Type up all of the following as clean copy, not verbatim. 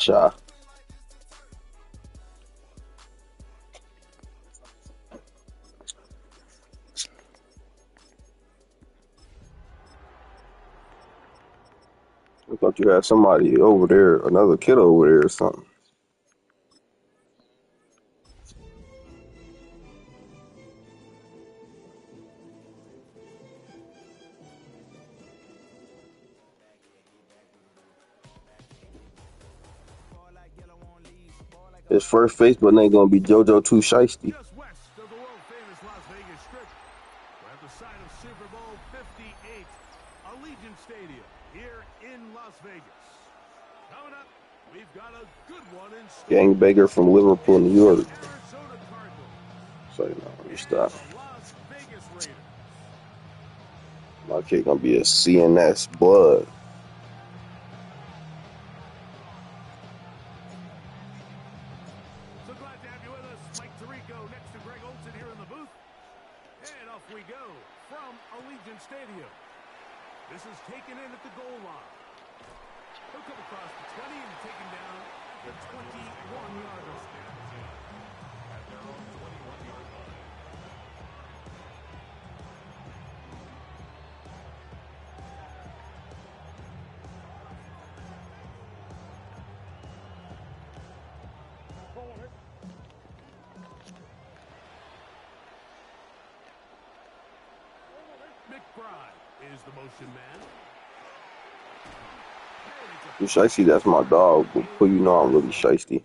Shy. I thought you had somebody over there, another kid over there or something. His first Facebook name gonna be JoJo Too Shiesty. Just west of the world-famous Las Vegas Strip. We're at the site of Super Bowl 58, Allegiant Stadium here in Las Vegas. Coming up, we've got a good one in store. Gangbanger from Liverpool, New York. Arizona Cardinals So, let me stop. and the Las Vegas Raiders. My kid gonna be a CNS blood. So glad to have you with us. Mike Tirico next to Greg Olson here in the booth. And off we go from Allegiant Stadium. This is taken in at the goal line. He'll come across the 20 and taken down the 21-yard line. At their own 21-yard line. McBride is the motion man. You Shiesty, that's my dog. But you know I'm really Shiesty.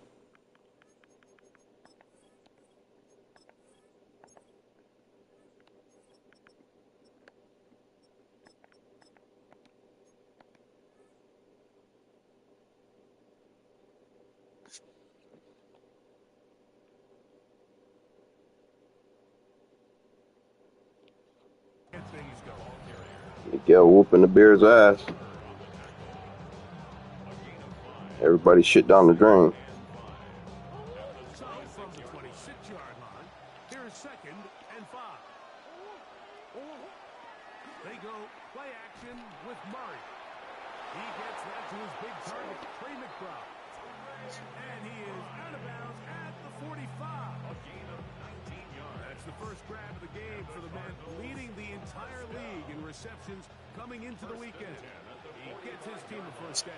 Miguel whooping the Bears' ass. Everybody shit down the drain. So from the 26-yard line, here's 2nd and 5. They go play action with Murray. He gets that to his big target, Trey McBride. And he is out of bounds at the 45. A gain of 19 yards. That's the first grab of the game for the man leading the entire league in receptions coming into the weekend. He gets his team a first down.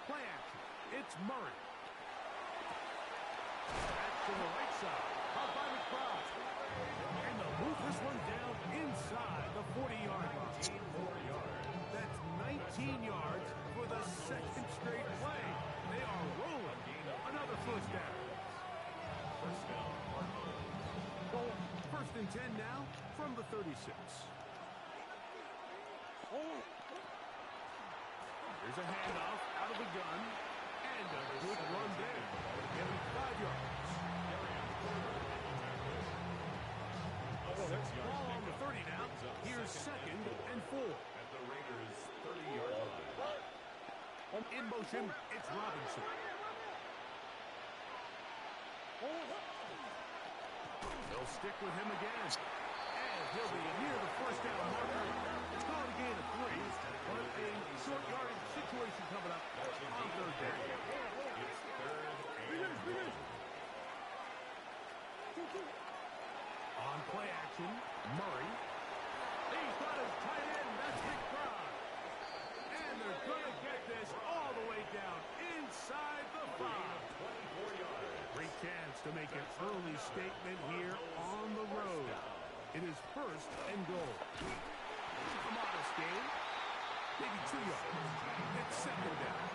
Play action. It's Murray. Back to the right side. Caught by McBride. And they'll move this one down inside the 40-yard line. That's 19 yards for the second straight play. They are rolling. Another first down. First and 10 now from the 36. Here's a handoff out of the gun. And a good run there. Getting 5 yards. Ball on the 30 now. Here's 2nd and 4. At the Raiders' 30-yard line. In motion, it's Robinson. They'll stick with him again. And he'll be near the first down marker. It's going to gain a 3. But a short yardage situation coming up on 3rd down. It's 3rd and 1. On play action, Murray. He's got his tight end. That's McBride. And they're going to get this all the way down inside the 5. 24 yards. Great chance to make an early statement here on the road. It is 1st and goal. A modest gain. Maybe 2 yards. It's 2nd down.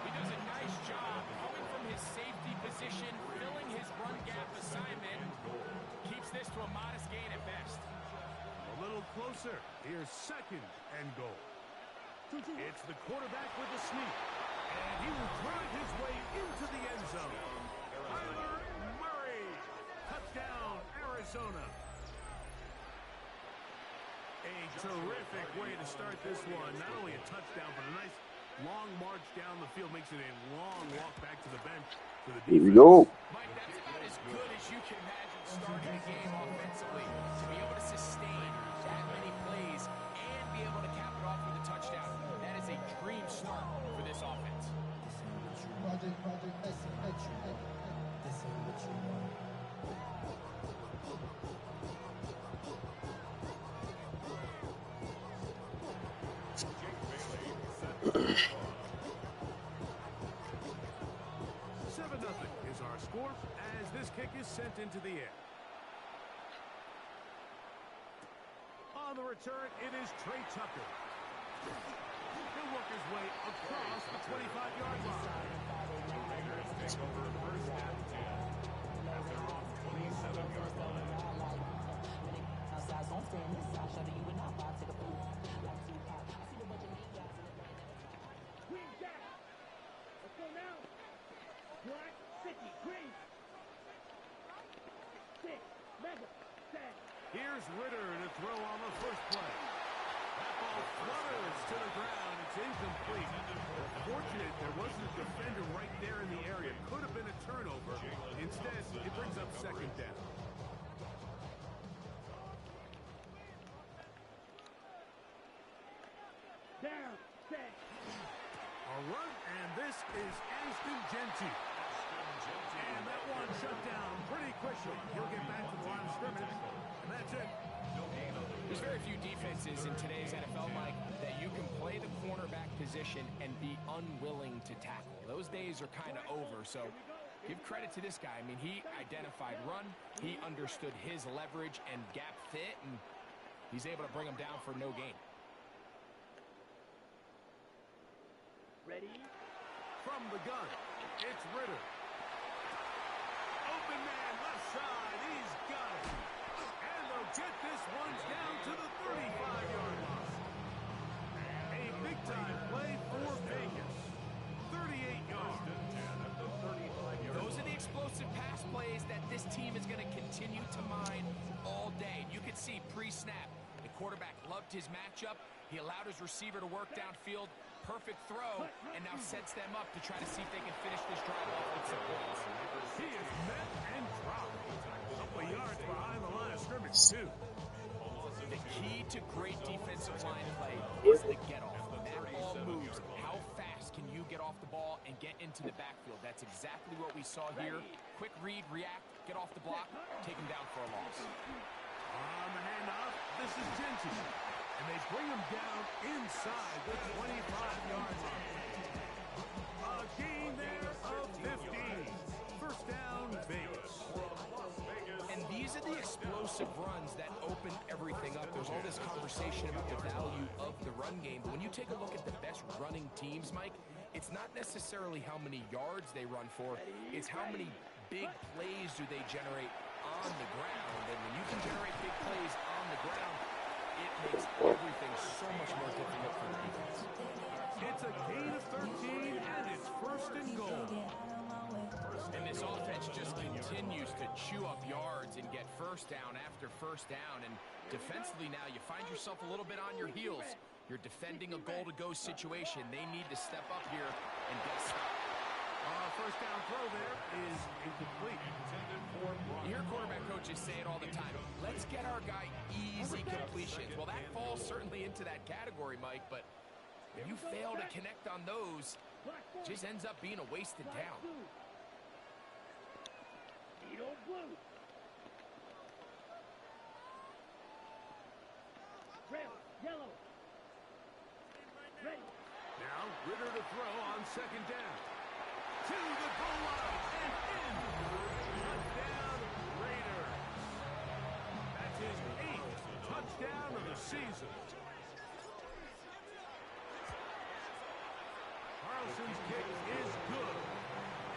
He does a nice job coming from his safety position, filling his run gap assignment. Keeps this to a modest gain at best. A little closer. Here's 2nd and goal. It's the quarterback with the sneak. And he will drive his way into the end zone. Kyler Murray. Touchdown, Arizona. A terrific way to start this one. Not only a touchdown, but a nice long march down the field. Makes it a long walk back to the bench. for the Here we defense. go. Mike, that's about as good as you can imagine starting a game offensively. To be able to sustain that many plays and be able to cap it off with a touchdown, that is a dream start for this offense. Nothing is our score as this kick is sent into the air. On the return, it is Trey Tucker. He'll work his way across the 25-yard line. Raiders take over first and 10 as they're off 27-yard line. Black City Green. 6, Mega, 10. Here's Ritter to throw on the first play. That ball flutters to the ground. It's incomplete. Fortunate there wasn't a defender right there in the area. Could have been a turnover. Instead, it brings up second down. Down, set. A run, and this is Ashton Genty. And that one shut down pretty quickly. He'll get back to the line of scrimmage, and that's it. There's very few defenses in today's NFL, Mike, that you can play the cornerback position and be unwilling to tackle. Those days are kind of over, so give credit to this guy. I mean, he identified run, he understood his leverage and gap fit, and he's able to bring him down for no gain. Ready? From the gun, it's Ritter. Open man, left side, he's got it. And they'll get this one down to the 35-yard line. A big-time play for Vegas. 38 yards. Those are the explosive pass plays that this team is going to continue to mine all day. You could see pre-snap, the quarterback loved his matchup. He allowed his receiver to work downfield. Perfect throw, and now sets them up to try to see if they can finish this drive off with some points. He is met and dropped. A couple of yards behind the line of scrimmage, too. The key to great defensive line play is the get-off. When that ball moves, how fast can you get off the ball and get into the backfield? That's exactly what we saw here. Quick read, react, get off the block, take him down for a loss. On the handoff, this is Genty. And they bring him down inside the 25-yard line. A gain there of 15. First down, Vegas. And these are the explosive runs that open everything up. There's all this conversation about the value of the run game. But when you take a look at the best running teams, Mike, it's not necessarily how many yards they run for. It's how many big plays do they generate on the ground. And when you can generate big plays on the ground, it makes everything so much more difficult for the defense. It's a gain of 13, and it's first and goal. And this offense just continues to chew up yards and get first down after first down. And defensively now, you find yourself a little bit on your heels. You're defending a goal-to-go situation. They need to step up here and get a stop. First down throw there is incomplete. You hear quarterback coaches say it all the time. Let's get our guy easy completions. Well, that falls certainly into that category, Mike, but when you fail to connect on those, it just ends up being a wasted down. Edo blue. Red, yellow. Ready. Now, Ritter to throw on second down. To the goal line and in. Touchdown, Raiders. That's his 8th touchdown of the season. Carlson's kick is good.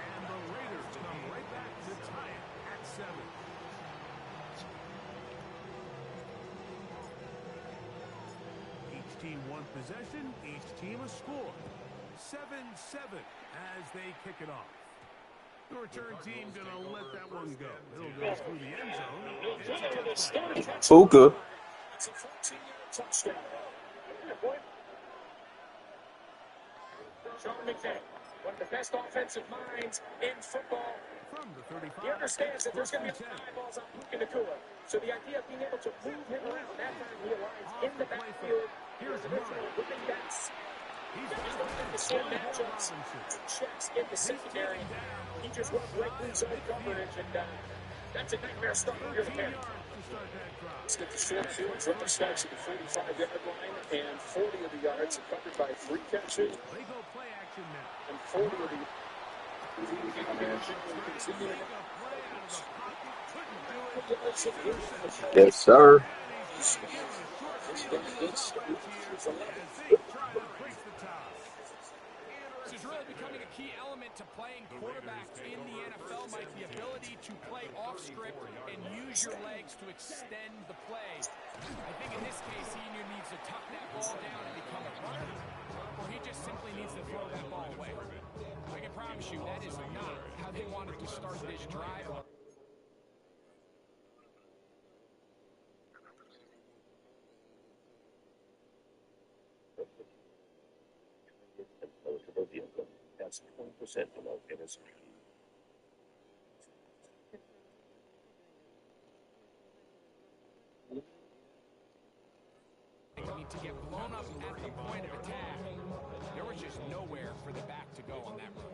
And the Raiders come right back to tie it at 7. Each team one possession, each team a score. 7-7 as they kick it off. The return team gonna let that one go. It'll go through the end zone. It's a touchdown. Tuka. It's a 14-yard touchdown. Sean McVay. One of the best offensive minds in football. From the 35. He understands that there's First going and to be a 10. lot of eyeballs on Puka Nacua. So the idea of being able to move him around, that time he aligns Off in the the play fake. backfield. Here's His original Murray. running backs. He's He's got looking at the it. same Wayne matchups Robinson. and checks in the He's secondary. taken down He just went just right shy through of zone midfield. coverage, and that's a nightmare start when you're the 13 parent. yards to start that drive. Let's get the short field. Driven starts at the 45-yard line, and 40 of the yards are covered by 3 catches, They go play action now. and 40 of the Make a play out of the pocket. Couldn't do it. Yes, sir. And he's going to give a short field to his offense here as they try to break the tie. This is really becoming a key element to playing quarterback in the NFL, Mike, the ability to play off script and use your legs to extend the play. I think in this case, he either needs to tuck that ball down and become a runner, or he just simply needs to throw that ball away. I can promise you that is not how they wanted to start this drive. That's 20% below MSP. I mean, to get blown up at the point of attack, there was just nowhere for the back to go on that run.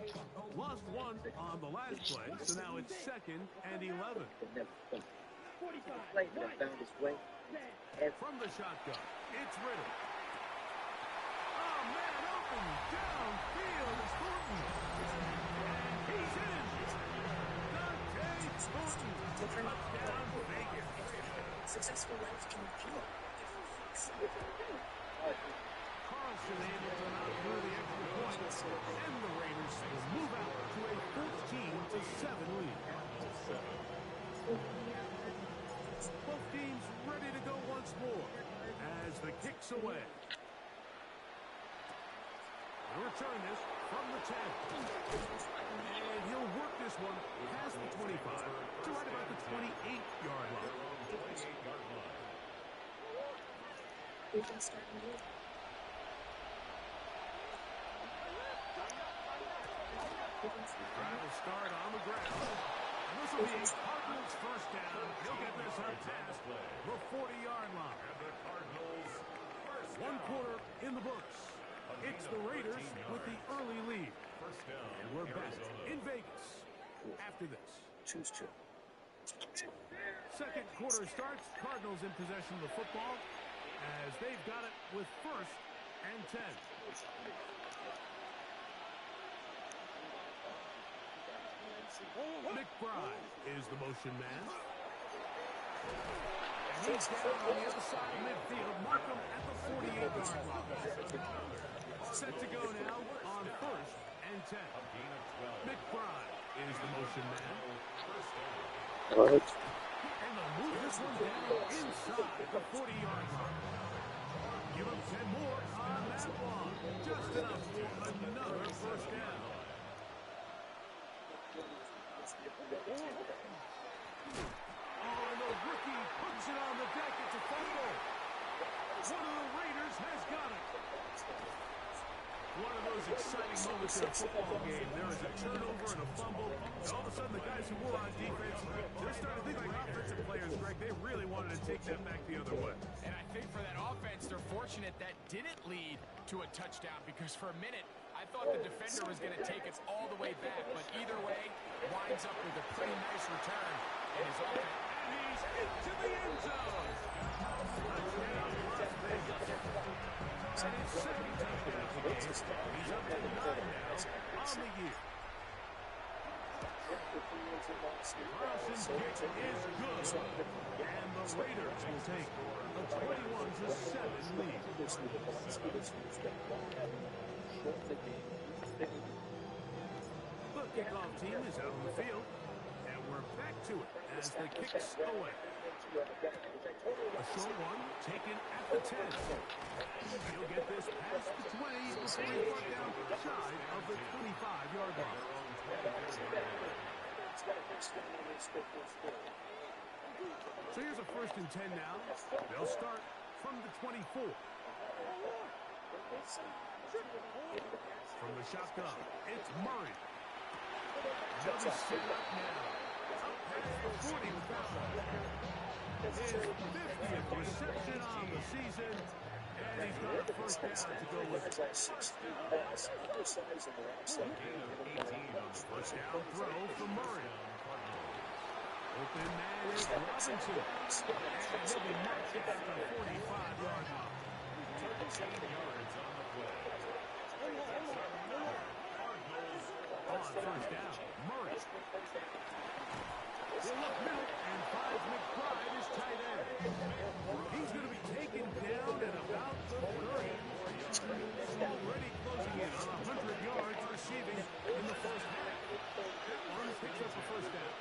Lost one on the last play, so now it's 2nd and 11. 45. Right. From the shotgun, it's Riddle. Oh, man, open downfield is Thornton. And he's in. Dante Thornton. Touchdown, Vegas. Successful life can feel. Carlson able to knock through the extra points, and the Raiders will move out to a 14-7 lead. Both teams ready to go once more as the kick's away. He'll return this from the 10. And he'll work this one past the 25 to right about the 28-yard line. Drive will start on the ground. And this will be a Cardinals first down. He'll get this up past the 40-yard line. 1 quarter in the books. It's the Raiders with the early lead. And we're back in Vegas after this. Choose to. Second quarter starts. Cardinals in possession of the football as they've got it with 1st and 10. McBride is the motion man. And he's down on the other side of midfield. Markham at the 48-yard line. Set to go now on 1st and 10. McBride is the motion man. What? And they'll move this one down inside the 40-yard line. Give them 10 more on that one. Just enough for another first down. Oh, and the rookie puts it on the deck. It's a fumble. One of the Raiders has got it. One of those exciting moments in a football game. There is a turnover and a fumble. And all of a sudden, the guys who were on defense, they're starting to think like offensive players, Greg. They really wanted to take that back the other way. And I think for that offense, they're fortunate that didn't lead to a touchdown, because for a minute, I thought the defender was going to take it all the way back. But either way, winds up with a pretty nice return. And his offense. And he's into the end zone. Touchdown, Las Vegas. And his 2nd touchdown of the game. He's up to 9 now on the year. Carlson's kick is good. And the Raiders will take a 21-7 lead. The kickoff team is out on the field. And we're back to it as the kick's away. A short one taken at the 10. He'll get this past the 20 before he brought down shy of the 25-yard line. So here's a 1st and 10 now. They'll start from the 24. From the shotgun, it's Murray. Another set up now. Up past the 40 with that one. His 50th reception on the season. And he's got a first down to go with. Guys like 6 feet pass, undersized in the outside. Gain of 18 on the first down throw from Murray. Open man is Robinson. And he'll be marked at the 45-yard line. 13 yards on the play. On first down, Murray. Will look middle and finds McBride his tight end. He's going to be taken down at about the 30. Already closing in on 100 yards receiving in the first half. That one picks up a first down.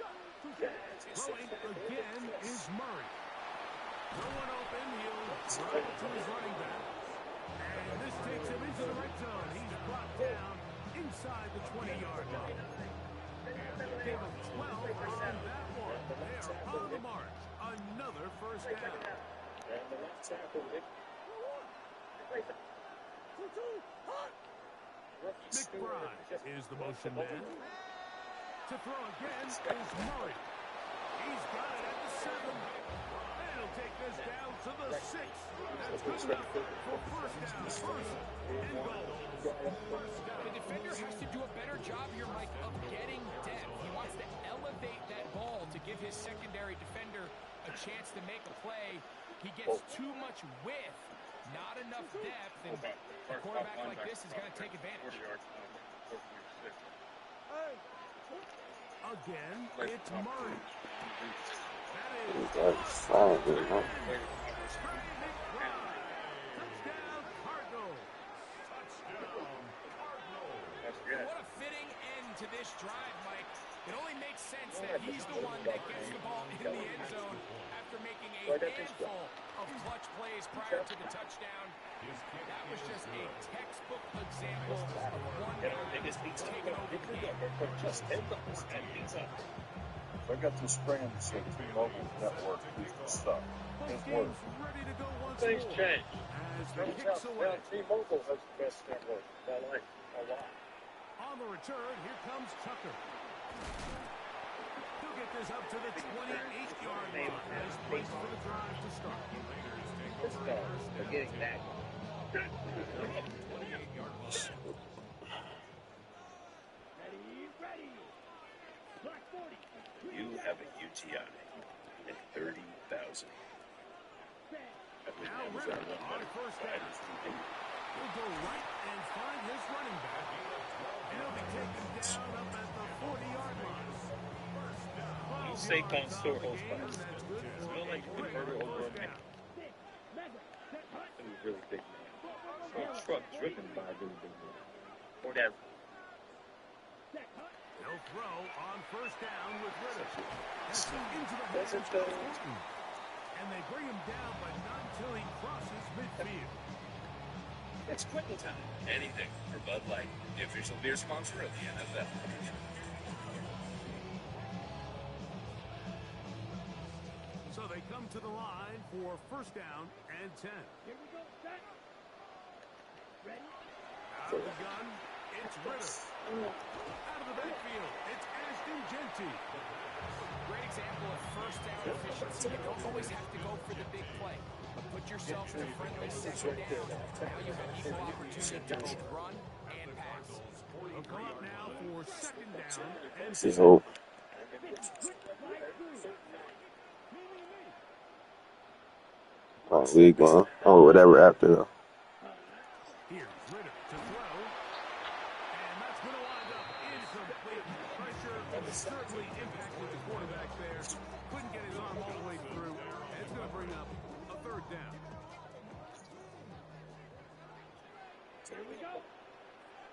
Throwing again is Murray. No one open. He'll throw it to his running back. And this takes him into the red zone. He's brought down inside the 20-yard line. Gave him 12 on that one. They are on the march. Another first down. And the left tackle, McBride is the motion man. To throw again is Murray. He's got it at the 7. And he'll take this down to the 6. That's good enough for first down. First and goal. The defender has to do a better job here, Mike, of getting depth. He wants to elevate that ball to give his secondary defender a chance to make a play. He gets too much width, not enough depth, and a quarterback like this is going to take advantage. Again, it's Murray. That's fine, you know. Touchdown, Cardinals. What a fitting end to this drive, Mike. It only makes sense that he's the one that gets the ball in the end zone after making a handful of clutch plays prior to the touchdown. That was just a textbook example of one guy taking over the game. I got this brand that said T-Mobile network stuff. Both It works. teams ready to go once Things more. change. As the kicks away. T-Mobile has the best network. I like a lot. On the return, here comes Tucker. He'll get this up to the 28-yard line as place for the drive to start. They're getting back. Ready. Black 40. You have a UTI and 30,000. Now Ritter on first down. He'll go right and find his running back. And he'll be taken down up at the 40-yard line. Saquon still holds Gain, fast. that's good It's for not like you a can murder over a first man. down. It was really big man. So a truck driven by a really big man. Or that. He'll throw on first down with Ritter. That's into the hands of Quentin. And they bring him down, but not until he crosses midfield. It's Quentin time. Anything for Bud Light, the official beer sponsor of the NFL. So they come to the line for first down and 10. Here we go. Set. Ready. Out of the gun, it's Ritter. Out of the backfield, it's Ashton Genty. Great example of first down efficiency. You don't always have to go for the big play, but put yourself in a friendly second down. Now you have equal opportunity to both run and pass. They'll come up now for second down and This is hope. Alright, we going. Oh, whatever after though. here's Ritter to throw. And that's going to wind up incomplete. Pressure certainly impacted the quarterback there. Couldn't get his arm all the way through. And it's going to bring up a third down. Here we go.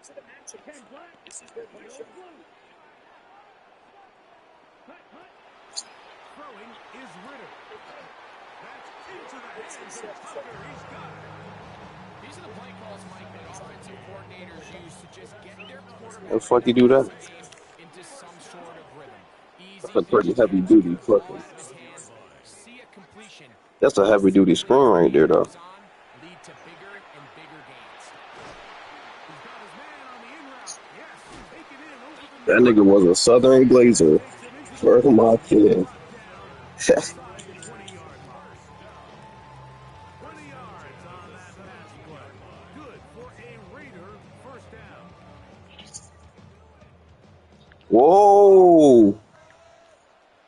To the matchup. Ken Black. This is their matchup. Throwing is Ritter. That's into the hands of Tucker. He's got it. These are the play calls, Mike, that offensive coordinators use to just get their quarterback The fuck you do that? into some sort of rhythm. Easy That's a pretty heavy duty ball fucking. out of his hands, see a completion. That's a heavy duty screen right there, though. Goes on, lead to bigger and bigger gains. He's got his man on the in route. Yes, taken in over the That middle. nigga was a Southern Glazer. Takes him into the For my kid. brought down inside the 20-yard line. 20 yards on that pass play. Good for a Raider first down. Whoa.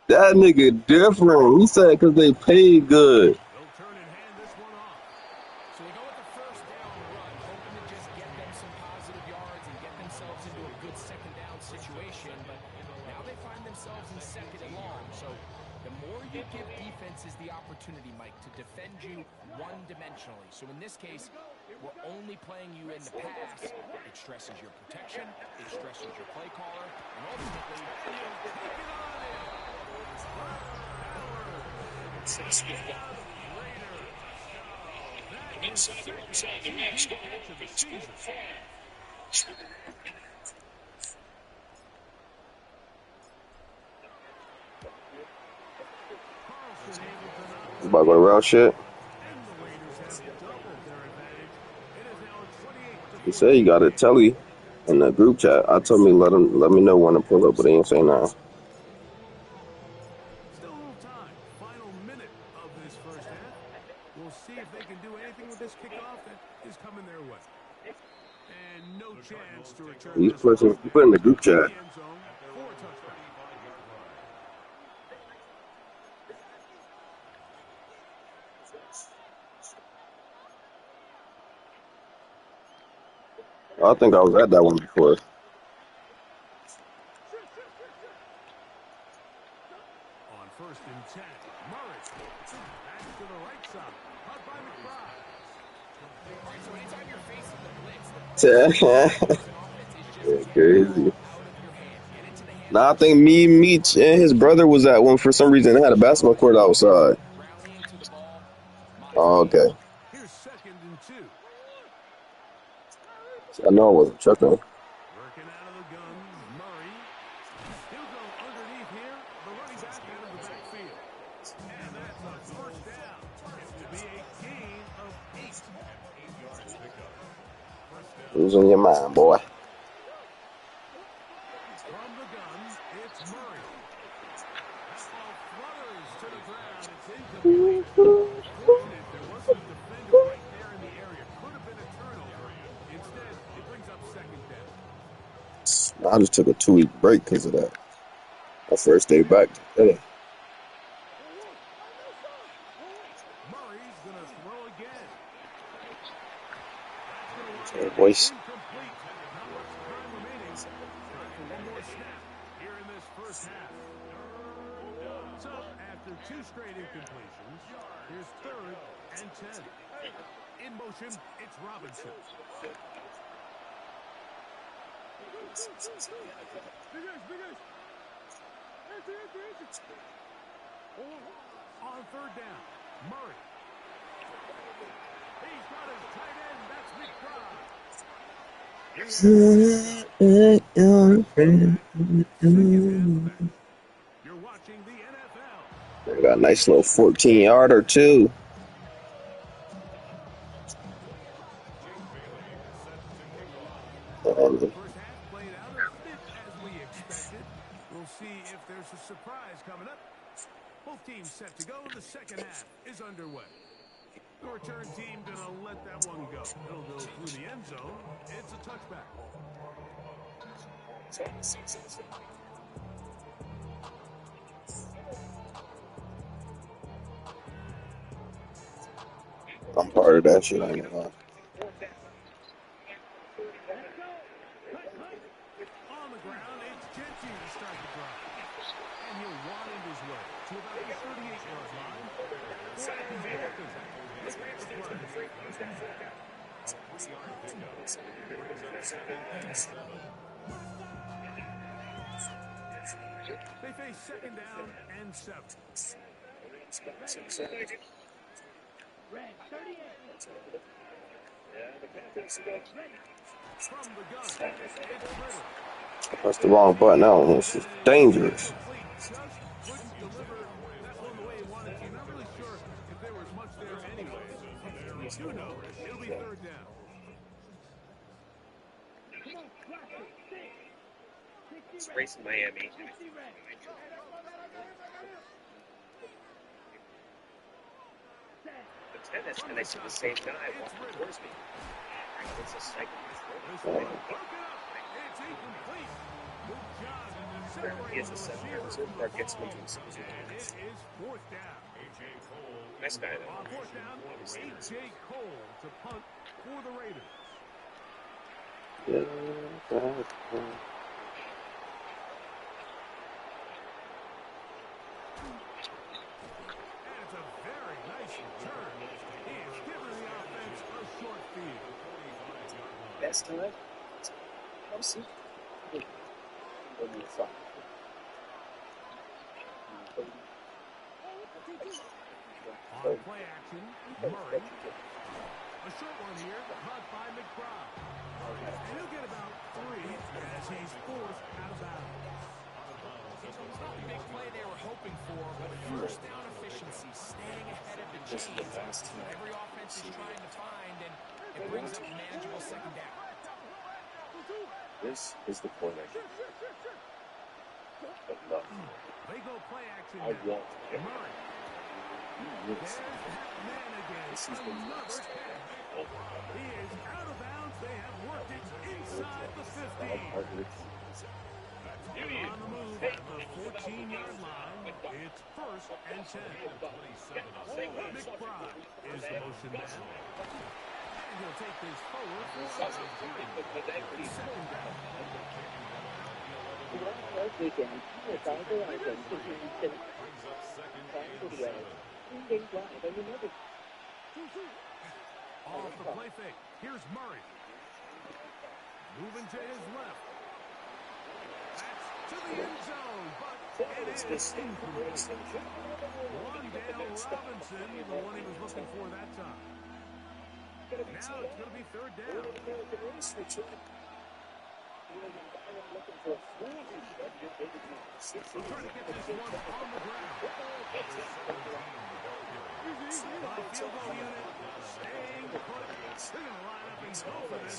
That nigga different. He said because they paid good. They'll turn and hand this one off. So they go with the first down run, hoping to just get them some positive yards and get themselves into a good second down situation. But now they find themselves in second and long. So the more you give defenses the opportunity, Mike, to defend you one-dimensionally. So in this case, we're only playing you in the pass. It stresses your protection. It stresses your play caller. And ultimately, you take it on in. Inside the red zone, it's score 5. You about to go to route shit? He said he got a telly in the group chat. I told me let me know when to pull up, but he ain't say nothing. Still a little time. Final minute of this first half. We'll see if they can do anything with this kickoff that is coming their way. And no chance to return He this put in the group chat. end zone for a touchdown. I think I was at that one before. On first and 10, Murray. Back to the right side. Caught by McBride. All right, so anytime you're facing the blitz, Yeah, crazy. Nah, I think Meach and his brother was at one for some reason. They had a basketball court outside. rallying to the ball. Oh, okay. Here's second and 2. I know I wasn't tripping. Working out of the gun, Murray. He'll go underneath here. The running back out of the backfield. And that's a first down. It will be a gain of 8. 8 yards pickup. Who's in your mind, boy? From the gun, it's Murray. That ball flutters to the ground. It's incomplete. Fortunate there wasn't a defender right there in the area. Could have been a turnover. Instead, it brings up second down. I just took a 2-week break because of that. My first day back today. Murray's going to throw again. Hey, boys. Incomplete. Not much time remaining. Time for one more snap here in this first half. So, after 2 straight incompletions, here's third and 10. In motion, it's Robinson. On third down, Murray. He's got his tight end. That's McBride. You're watching the NFL. They got a nice little 14-yarder too. First half played out a bit as we expected. We'll see if there's a surprise coming up. Both teams set to go. The second half is underway. The return team gonna let that one go. It'll go through the end zone. It's a touchback. I'm part of that shit. I ain't gonna lie. On the ground, it's Genty to start the drive. And he'll wind his way to about the 38-yard line. They face second down and 7. Red 38. From the gun, it's Ritter. That's the wrong button. That one was just dangerous. Just couldn't deliver that one the way he wanted to. Not really sure racing Miami. The tennis, and I see the same guy walking towards me. It's a second. He has a 7-year reserve card, gets him into a nice guy, though. A.J. Cole to punt for the Raiders. And it's a very nice return. He is giving the offense a short field. Best time? Come see. On play action, Murray. A short one here, caught by McBride. And he'll get about 3 as he's forced out of bounds. It's not the big play they were hoping for, but first down efficiency, staying ahead of the chains. Every offense is trying to find, and it brings up a manageable second down. This is the point I get. But not. They go play action I now. want to get Murray. Yes. There's that man again. This is the Another last. catch. He is out of bounds. They have worked it inside the 15. On the move at the 14-yard line. It's 1st and 10. McBride is the motion man. And he'll take this forward for a 2nd down. Last weekend, the Bible items between Cincinnati and drive, and you never. Off the play fake. Here's Murray. Moving to his left. That's to the end zone, but it is incomplete. Wandale Robinson, the one he was looking for that time. Now it's going to be 3rd down. We're trying to get this one on the ground. Field goal unit staying put. They're going to line up and go for this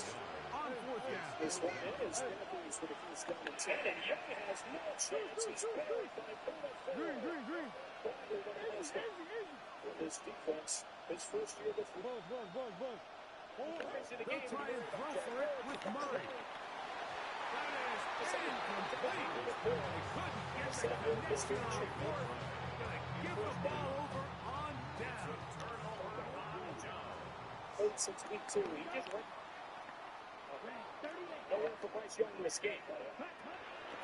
on 4th down. This one is for the first down and 10, and Young has no chance. It's buried by Green. This defense, his first year with the They'll try and throw for it with Murray. That is incomplete. They couldn't get the connection on 4th. Going to give the ball over on down. since week 2. He just went. No one for Bryce Young in this game.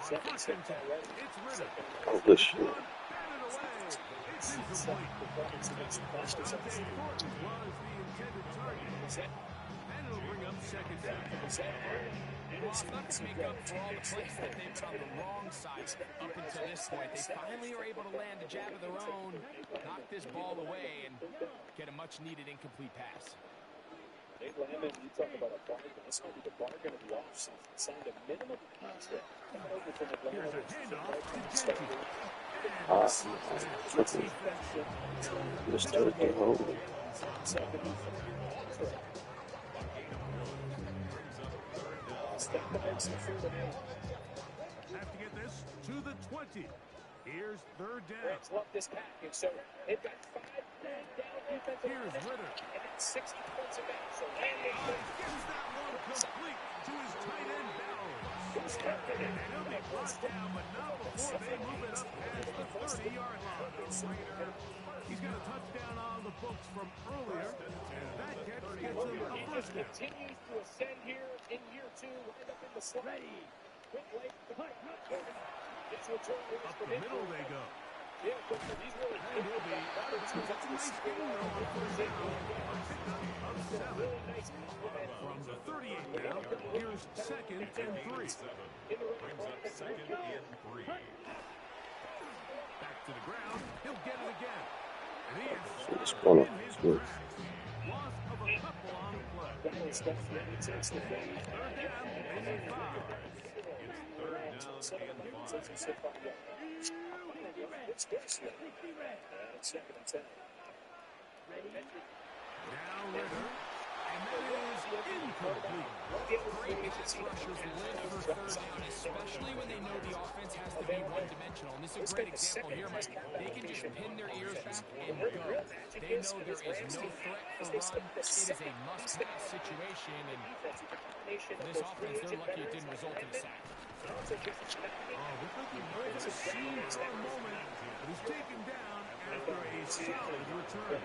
Second step already. Oh, good shit. It's incomplete. Dante Thornton was the intended target. And it'll bring up 2nd down. Well, it's not to make up for all the plays that they've been on the wrong side up until this point. They finally are able to land a jab of their own, knock this ball away, and get a much-needed incomplete pass. Dave Landman, you talk about a bargain. This might be the bargain of the offseason. Signed a minimum contract. Here's a handoff to Jenkins. Mr. Holy. Have to get this to the 20. Here's 3rd down. Rams love this package, so they've got 5 down defensive. Here's Ritter. And it's 60 points of back. So Gets that one complete to his tight end Bowers. And he'll be brought down, but not before they move it up past the 30-yard line. He's got a touchdown on the books from earlier, and that catch gets him a he first just down. continues to ascend here in year 2, lined up in the slot. Quick late. Gets return Up the middle they go. Yeah, but he's really And he'll be out of bounds. That's a nice game, though, on 1st down. A pickup of 7. From the 38 now, here's 2nd and 3. Back to the ground. He'll get it again. And he is stopped in his tracks. Loss of a couple on the play. 3rd down and 5. It's close. 2nd and 10. Now Ritter. incomplete. Great pass rushers live for third down, especially when they know the offense has to be one-dimensional. And this is a great example here, Mike. They can just pin their ears back and go. They know there is no threat for run. It is a must-pass situation, and for this offense, they're lucky it didn't result in a sack. Oh, looks like he broke the seam for a moment, but he's taken down after a solid return.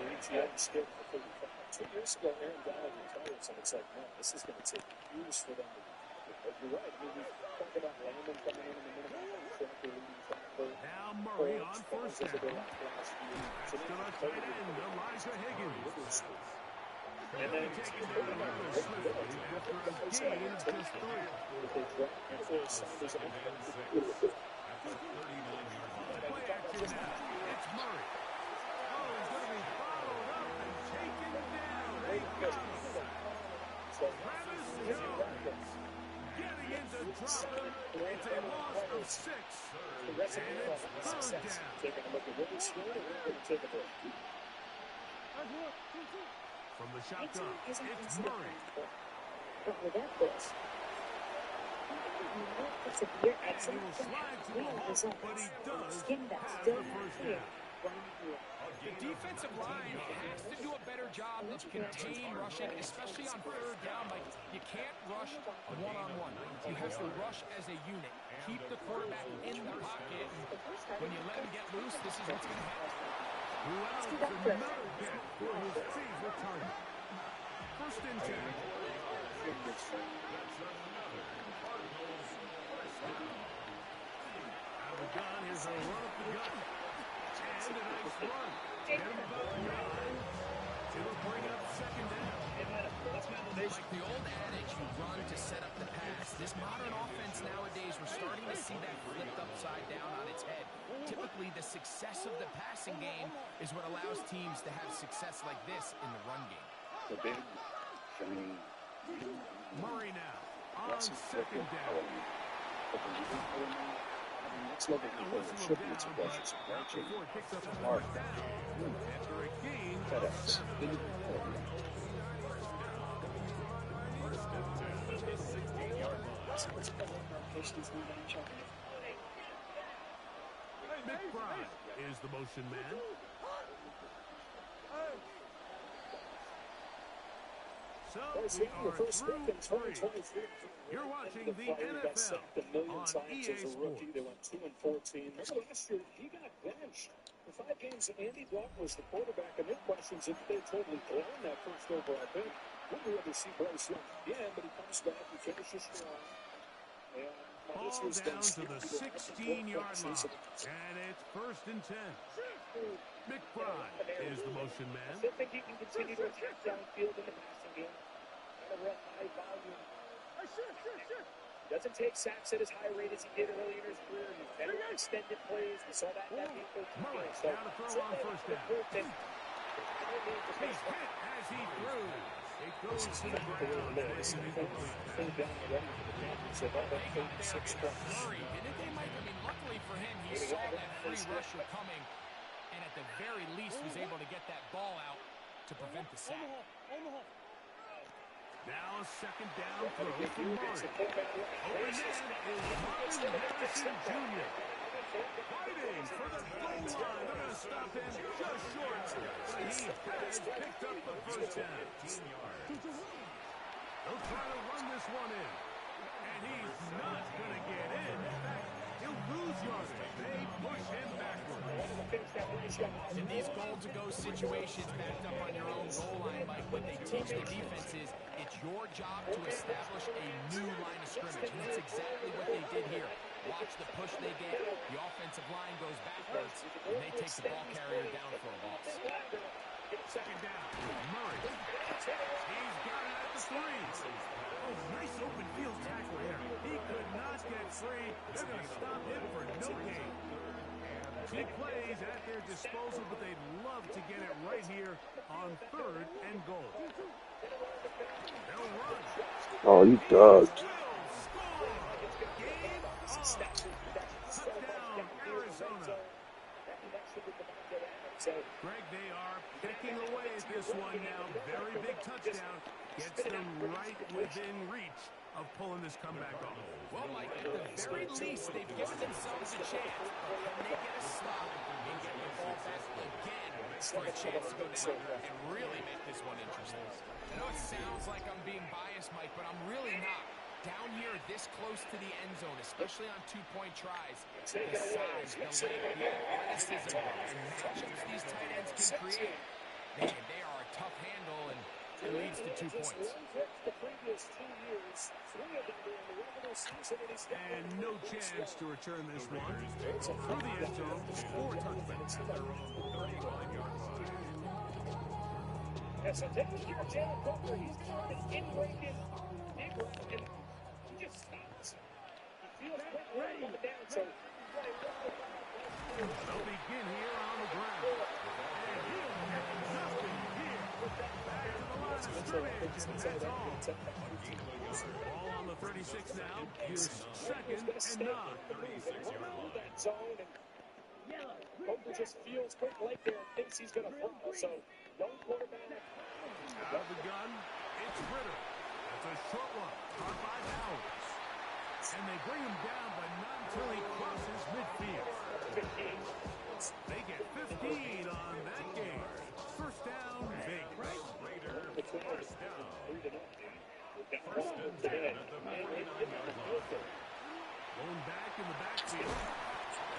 2 years ago, Aaron Donald retired, so it's like, man, this is going to take years for them to. But you're right. I mean, we talk about Landon coming in the middle. Now Murray on first down. Still a tight end, Elijah Higgins. And then Taken down rather swiftly after a gain of just 3. Play action now. It's Murray. Oh, he's going to be followed up and taken down. They got him. Travis Jones getting into trouble. It's a loss of 6. And it's third down. Taking a look at what we scored, and we're going to take a break. From the shotgun, it's Murray. But without this, it's a year And he will slide to the hole, but he does Skin that have still the first here. down. The defensive line has to do a better job of contain rushing, especially on third down. Like, you can't rush one-on-one. You have to rush as a unit. Keep the quarterback in the pocket. And when you let him get loose, this is what's going to happen. Who else could not get for his favorite target? First and 10. Out of the gun, here's a run up the gut. And a nice run. Get him about 9. It'll bring up second down. Like the old adage, you run to set up the pass. This modern offense nowadays, we're starting to see that flipped upside down on its head. Typically, the success of the passing game is what allows teams to have success like this in the run game. The big, shiny, Murray now on second down. let's look at And the whistle should him be down, some but questions. not before it picks up a first down after a gain of 7. McBride is the motion man. So we are through 3. You're watching the NFL on EA Sports. They went 2-14. Remember last year, he got benched for 5 games. Andy Dalton was the quarterback, and there are questions if they totally blown that first overall pick. Would we ever see Bryce Young again? But he comes back, he finishes strong. And Ball down to the 16-yard line, and it's first and 10. McBride is the motion man. I think he can continue to attack downfield in the passing game. Got to run high volume. Doesn't take sacks at as high rate as he did early in his career. He's better at extended plays. We saw that in that defense. Murray down to throw on first down. He's hit as he threw. It goes to the ground, and it's incomplete. Murray, didn't they, Mike? I mean, luckily for him, he saw that free rusher coming, and at the very least was able to get that ball out to prevent the sack. Now a second down throw from Murray. Open man is Marvin Harrison Jr. Fighting for the goal line. They're going to stop him just short, but he has picked up the first down. 18 yards. They'll try to run this one in, and he's not going to get in. In fact, he'll lose yardage. They push him backward. In these goal-to-go situations backed up on your own goal line, Mike, what they teach the defense is it's your job to establish a new line of scrimmage, and that's exactly what they did here. Watch the push they get. The offensive line goes backwards, and they take the ball carrier down for a loss. Second down. Murray. He's got it at the 3. Oh, nice open field tackle here. He could not get free. They're going to stop him for no gain. Big plays at their disposal, but they'd love to get it right here on 3rd and goal. They'll run. Oh, you ducked. Touchdown, Arizona. So, Greg, they are picking away at this one now. Very big touchdown. Gets them right within reach of pulling this comeback off. Well, Mike, at the very least, they've given themselves a chance. Can they get a stop and get the ball back again for a chance to go down and really make this one interesting? I know it sounds like I'm being biased, Mike, but I'm really not. Down here, this close to the end zone, especially on two-point tries, the size, the length, the athleticism, and matchups these tight ends can create, man, they are a tough handle, and it leads to 2 points. the previous 2 years, 3 of them were in the regular season, and he's And no chance to return this one. Through the end zone, 4 touchdowns. As a technical Jalen Butler, he's got an ingrained in big route, and he just stops. He feels ready coming down, so They'll begin here on the ground. And he'll get nothing here. Back to the line of scrimmage, and that's all. Ball on the 36 now. Here's 2nd and 9. that zone, and Butler just feels quick leg there and thinks he's going to throw, so no quarterback. Out of the gun, it's Ritter. That's a short one, caught by Bowers. And they bring him down, but not until he crosses midfield. They get 15 on that game. First down, Vegas. First down. Going back in the backfield.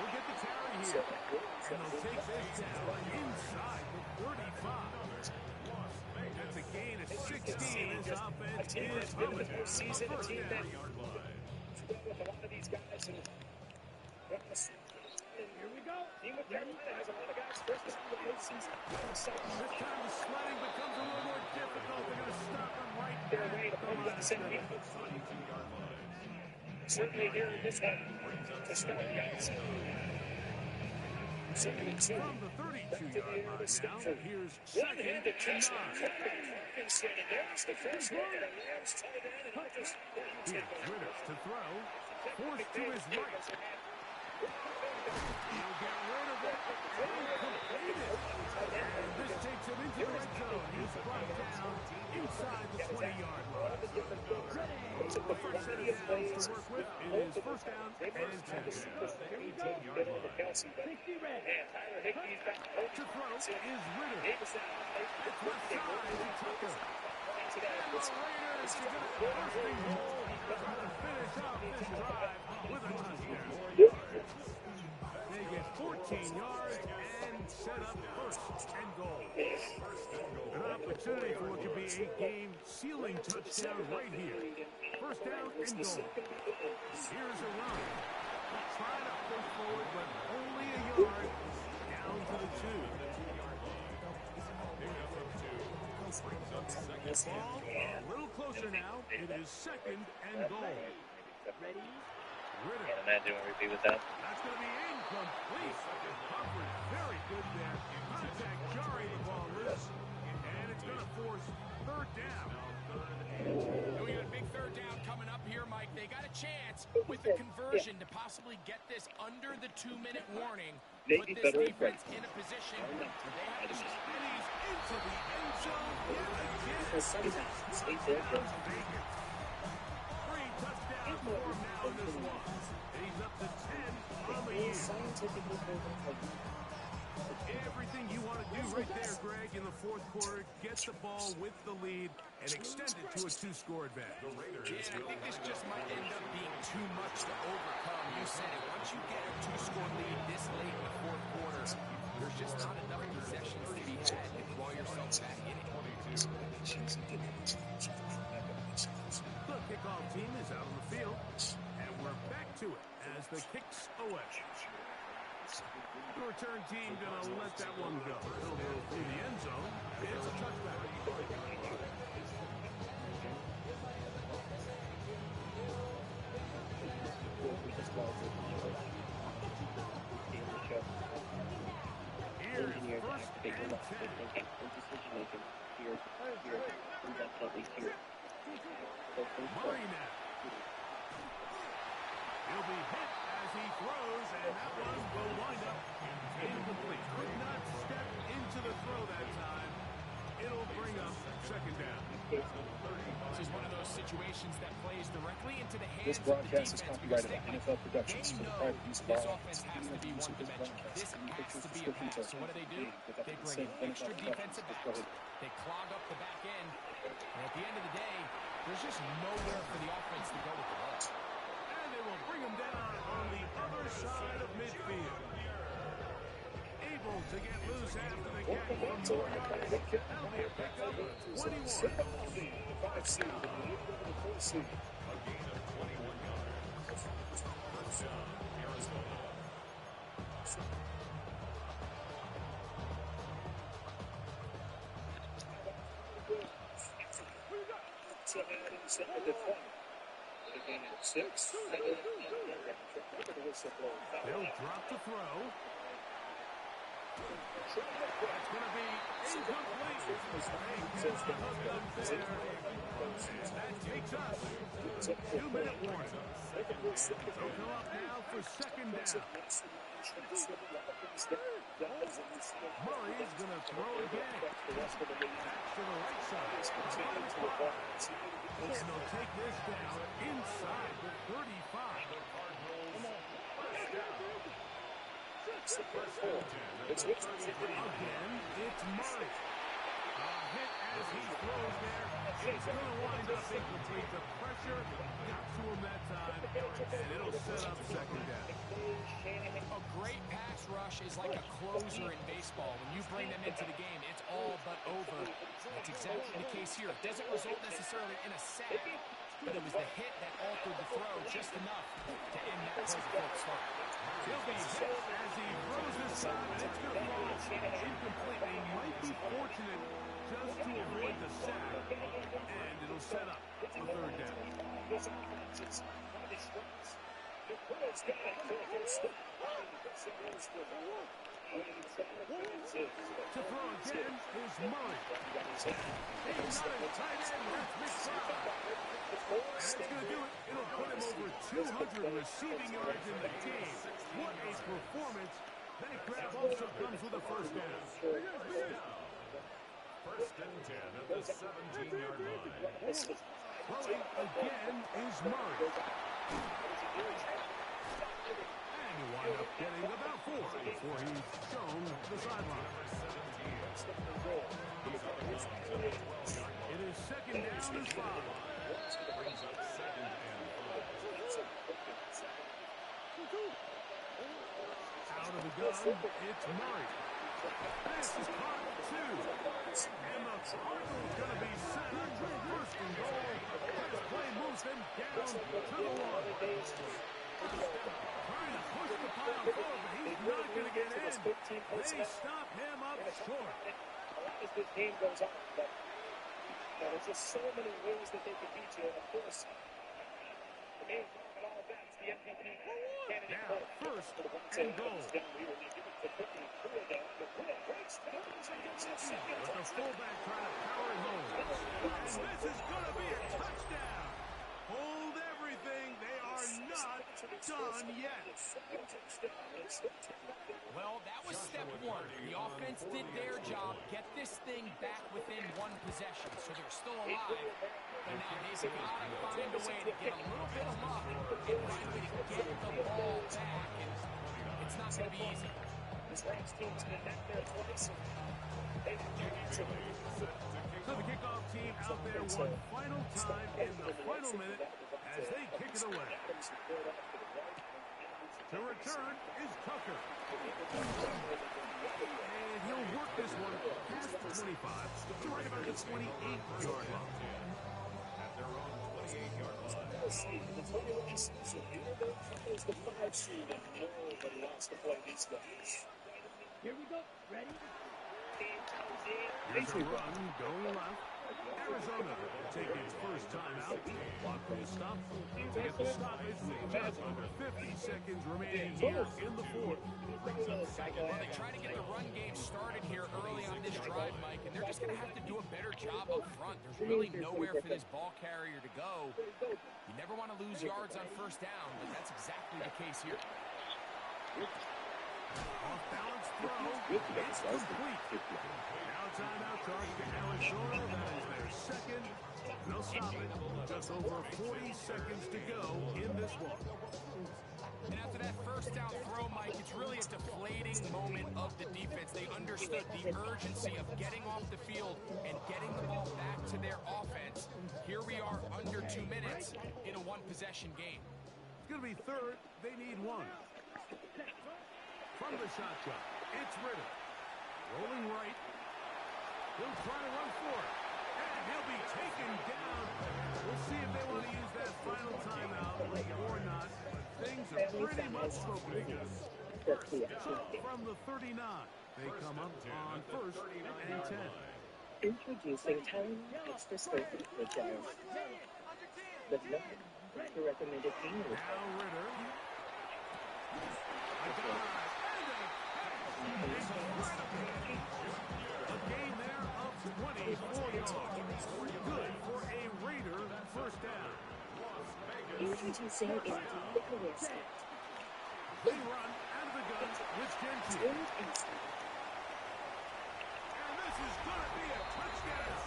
We'll get the carry here. And they'll take this down inside the 35. That's a gain of 16. This offense is humming. Season, a First team down. that with a lot of these guys, and here we go. Team with Carolina has a lot of guys first in the postseason. This time the sledding becomes a little more difficult. They're going to stop them right Their there. way to play with the center. Certainly here in this one to start, guys. Second and 2. From the 32-yard line now, here's One 2nd hand to and catch 9. Hawkinson, and there's the first one. And the Rams tight end, and he'll just Here's Ritter to throw. Forced to his right. He'll get rid of it and complete it. And this takes him into the red zone. He's brought down inside the 20-yard line. The first set of downs to work with is first down and 10. To throw is Ritter. It's left side to Tucker. And the Raiders are going to bursting hole. They're going to finish off this drive with a touchdown. They get 14 yards and set up first and goal. An opportunity for what could be a game-sealing touchdown right here. First down and goal. Here's a run. Trying to push forward, but only a yard down to the 2. Ball a little closer now. It is 2nd and goal. Ready? Ritter. Can't imagine where we'd be with that. That's going to be incomplete. Covered very good there. Contact jarring the ball loose. And it's going to force 3rd down. And we got a big 3rd down coming up here, Mike. They got a chance with the conversion to possibly get this under the 2-minute warning. Put this defense in a position where they have to and he's into the end zone yet again. 3 touchdowns for him now in this one. He's up to 10 on the year. Everything you want to do right there, Greg, in the 4th quarter. Get the ball with the lead and extend it to a 2-score advantage. Yeah, I think this just might end up being too much to overcome. You said it. Once you get a 2-score lead this late in the 4th quarter, there's just not enough possessions to be had to draw yourself back in it. The kickoff team is out on the field, and we're back to it as the kicks away. The return team going to let that one go. It'll go through the end zone. It's a touchback. Here's first and 10. Murray now. He'll be hit as he throws, and that one will wind up incomplete. Could not step This is one of those situations that plays directly into the hands This of the broadcast is defense copyrighted because by they NFL Productions for the know private use of this our offense has to be use of this one-dimensional. broadcast. This Any has pictures, to be a descriptions, pass. or So what do? without They the bring consent in of extra NFL defensive Productions is backs. prohibited. They clog up the back end. And at the end of the day, there's just nowhere for the offense to go with the ball. And they will bring him down on the other side of midfield. Able to get loose after the catch for more yardage. That'll be a pickup of 21. The 5 seed and the 8 over the 4 seed. A gain of 21 yards. First down, Arizona. Ahead inside the 20. A gain of 6. They'll drop the throw. That's going to be incomplete. They cannot hook up there. That takes us to 2-minute warning. They'll come up now for second down. Murray is going to throw again. Back to the right side. And they'll take this down inside the 35. Again, it's Murray. Hit as he throws there. It's going to wind up incomplete. The pressure got to him that time, and it'll set up second down. A great pass rush is like a closer in baseball. When you bring them into the game, it's all but over. That's exactly the case here. It doesn't result necessarily in a sack, but it was the hit that altered the throw just enough to end that play before it started. He'll be hit as he throws this time, and it's going to fall incomplete. He might be fortunate just to avoid the sack, and it'll set up a third down. To throw again is Murray. He's got it tight end. That's McBride. That's going to do it. It'll put him over 200 receiving yards in the game. What a performance. That grab also comes with a first down. First and 10 at the 17-yard line. Throwing again is Murray. And you wind up getting about 4 before he's shown the sideline. It is second down and 5. Brings up second and 5. Out of the gun, it's Murray. This is caught at 2. And the Cardinals going to be set up for first and goal. This play moves them down to the 1. Trying to push the pile forward, but he's not going to get in. They stop him up short. As this game goes on, but there's just so many ways that they can beat you. And of course, the main thing at all events, the MVP candidate. Now, first and goal. But the fullback trying to power it home. And this is going to be a touchdown. Hold everything. They are not done yet. Well, that was step 1. The offense did their job, get this thing back within 1 possession, so they're still alive. But now they've got to find a way to get a little bit of luck and find a way to get the ball back, and it's not going to be easy. This Rams team's been back there twice. So the kickoff team out there one final time in the final minute as they kick it away. To return is Tucker. And he'll work this one past the 25 to right about the 28-yard line. At their own 28-yard line. The 21 season, is the 5 seed, and nobody wants to play these guys. Here we go. Ready? Here's a run going left. Arizona will take its first time out. Clock will stop to get the stoppage with just under 50 seconds remaining here in the fourth. Well, they try to get the run game started here early on this drive, Mike, and they're just going to have to do a better job up front. There's really nowhere for this ball carrier to go. You never want to lose yards on first down, but that's exactly the case here. Off balance throw. It's complete. Now timeout charge to Arizona. That is their second. They'll stop it. Just over 40 seconds to go in this one. And after that first down throw, Mike, it's really a deflating moment of the defense. They understood the urgency of getting off the field and getting the ball back to their offense. Here we are under 2 minutes in a one-possession game. It's going to be third. They need one. From the shotgun, it's Ritter. Rolling right. He'll try to run for it. And he'll be taken down. We'll see if they want to use that final timeout or not. Things are pretty much spoken against. So from the 39, they come up on first and 10. Introducing Tylenol Extra Strength Liquid Gels. The recommended pain relief. Now Ritter. A gain there of 24 yards. Good for a Raider first down. Introducing Indeed the Career Set. They run out of the gun with Gentry. Turned instant. And this is going to be a touchdown.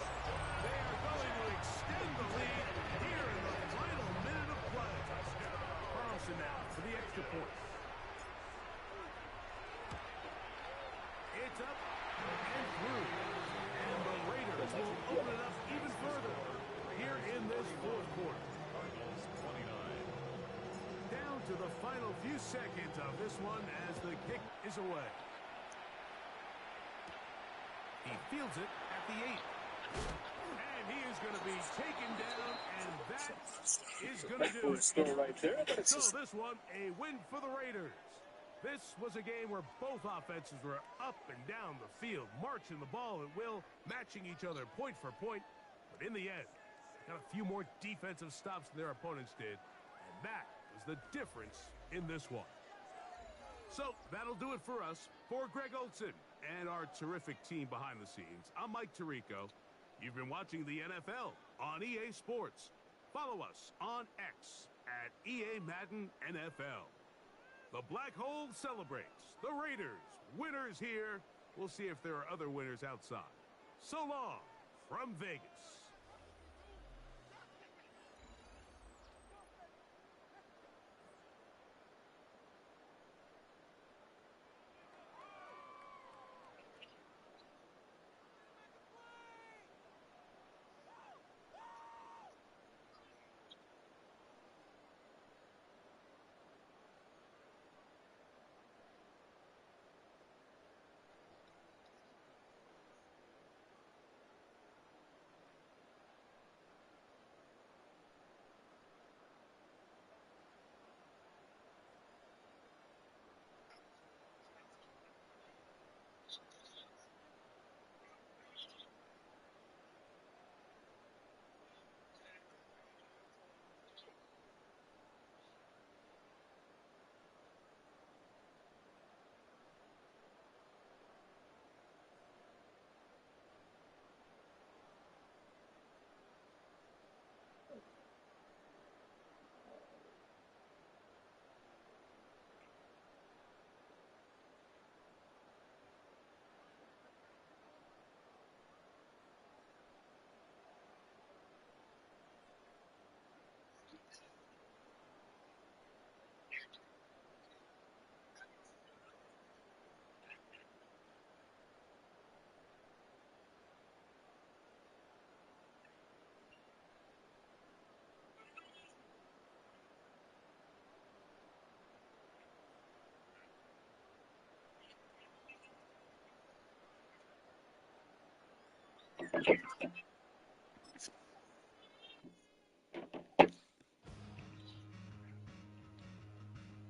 They are going to extend the lead here in the final minute of play. Carlson now for the extra point. It's up and through. And the Raiders will open it up even further here in this fourth quarter. Down to the final few seconds of this one as the kick is away. He fields it at the 8. And he is going to be taken down, and that is going to do it. Score right there. But So this one, a win for the Raiders. This was a game where both offenses were up and down the field, marching the ball at will, matching each other point for point. But in the end, got a few more defensive stops than their opponents did, and that was the difference in this one. So that'll do it for us. For Greg Olson and our terrific team behind the scenes, I'm Mike Tirico. You've been watching the NFL on EA Sports. Follow us on X at EA Madden NFL. The Black Hole celebrates. The Raiders, winners here. We'll see if there are other winners outside. So long from Vegas.